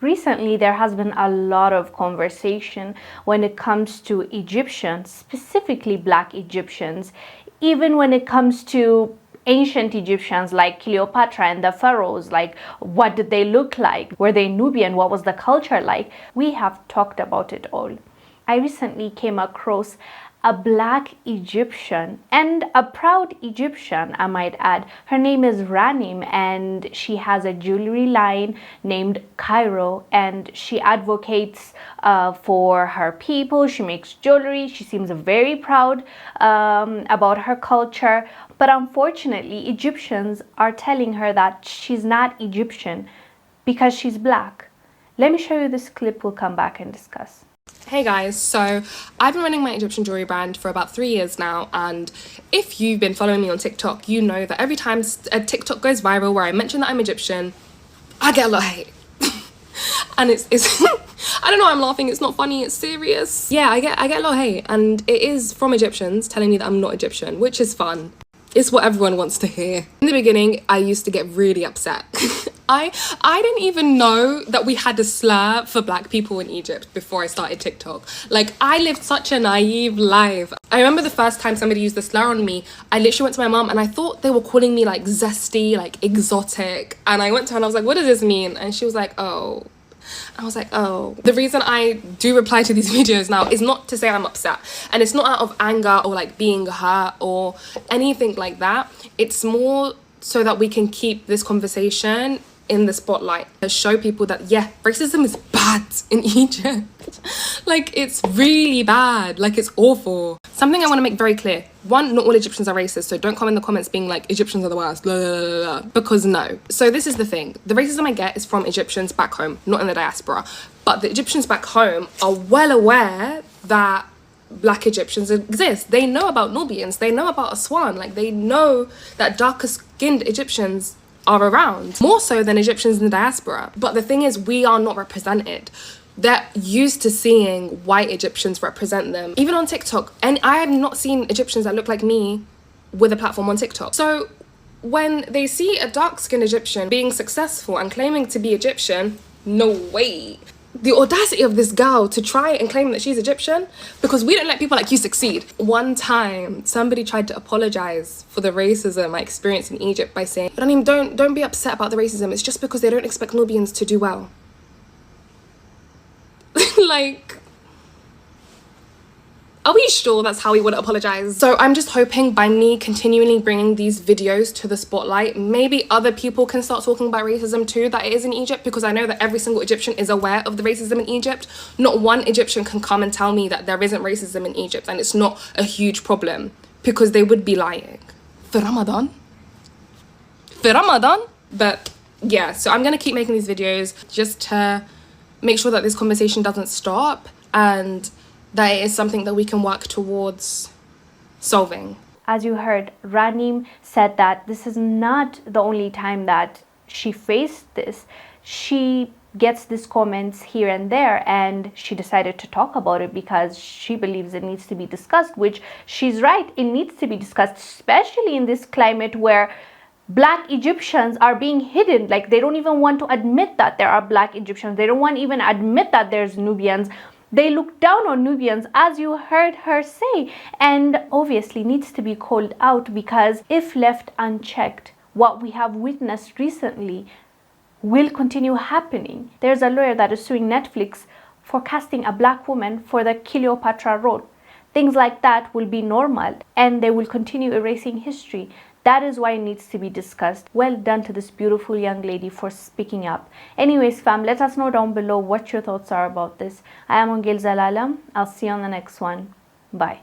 Recently, there has been a lot of conversation when it comes to Egyptians, specifically Black Egyptians, even when it comes to ancient Egyptians like Cleopatra and the pharaohs, like what did they look like? Were they Nubian? What was the culture like? We have talked about it all. I recently came across a Black Egyptian, and a proud Egyptian, I might add. Her name is Ranim, and she has a jewelry line named Cairo, and she advocates for her people. She makes jewelry. She seems very proud about her culture, but unfortunately Egyptians are telling her that she's not Egyptian because she's Black. Let me show you this clip. We'll come back and discuss. Hey guys, so I've been running my Egyptian jewelry brand for about 3 years now, and if you've been following me on TikTok, you know that every time a TikTok goes viral where I mention that I'm Egyptian, I get a lot of hate. And it's I don't know, I'm laughing, it's not funny, it's serious. Yeah, I get a lot of hate, and it is from Egyptians telling me that I'm not Egyptian, which is fun. It's what everyone wants to hear. In the beginning, I used to get really upset. I didn't even know that we had a slur for Black people in Egypt before I started TikTok. Like, I lived such a naive life. I remember the first time somebody used the slur on me, I literally went to my mom and I thought they were calling me like zesty, like exotic. And I went to her and I was like, what does this mean? And she was like, oh. I was like, oh. The reason I do reply to these videos now is not to say I'm upset. And it's not out of anger or like being hurt or anything like that. It's more so that we can keep this conversation in the spotlight to show people that, yeah, racism is bad in Egypt. Like, it's really bad. Like, it's awful. Something I want to make very clear. One, not all Egyptians are racist, so don't come in the comments being like, Egyptians are the worst, blah, blah, blah, blah, because no. So this is the thing. The racism I get is from Egyptians back home, not in the diaspora. But the Egyptians back home are well aware that Black Egyptians exist. They know about Nubians. They know about Aswan. Like, they know that darker skinned Egyptians are around, more so than Egyptians in the diaspora. But the thing is, we are not represented. They're used to seeing white Egyptians represent them, even on TikTok. And I have not seen Egyptians that look like me with a platform on TikTok. So when they see a dark-skinned Egyptian being successful and claiming to be Egyptian, no way. The audacity of this girl to try and claim that she's Egyptian, because we don't let people like you succeed. One time, somebody tried to apologize for the racism I experienced in Egypt by saying, I mean, don't be upset about the racism. It's just because they don't expect Nubians to do well. Like, are we sure that's how we would apologize? So I'm just hoping by me continually bringing these videos to the spotlight, maybe other people can start talking about racism too that it is in Egypt, because I know that every single Egyptian is aware of the racism in Egypt. Not one Egyptian can come and tell me that there isn't racism in Egypt and it's not a huge problem, because they would be lying. For Ramadan? But yeah, so I'm gonna keep making these videos just to make sure that this conversation doesn't stop and that it is something that we can work towards solving. As you heard, Ranim said that this is not the only time that she faced this. She gets these comments here and there, and she decided to talk about it because she believes it needs to be discussed, which she's right, it needs to be discussed, especially in this climate where Black Egyptians are being hidden. Like, they don't even want to admit that there are Black Egyptians. They don't want to even admit that there's Nubians. They look down on Nubians, as you heard her say, and obviously needs to be called out, because if left unchecked, what we have witnessed recently will continue happening. There's a lawyer that is suing Netflix for casting a Black woman for the Cleopatra role. Things like that will be normal, and they will continue erasing history. That is why it needs to be discussed. Well done to this beautiful young lady for speaking up. Anyways, fam, let us know down below what your thoughts are about this. I am Ongil Zalalam. I'll see you on the next one. Bye.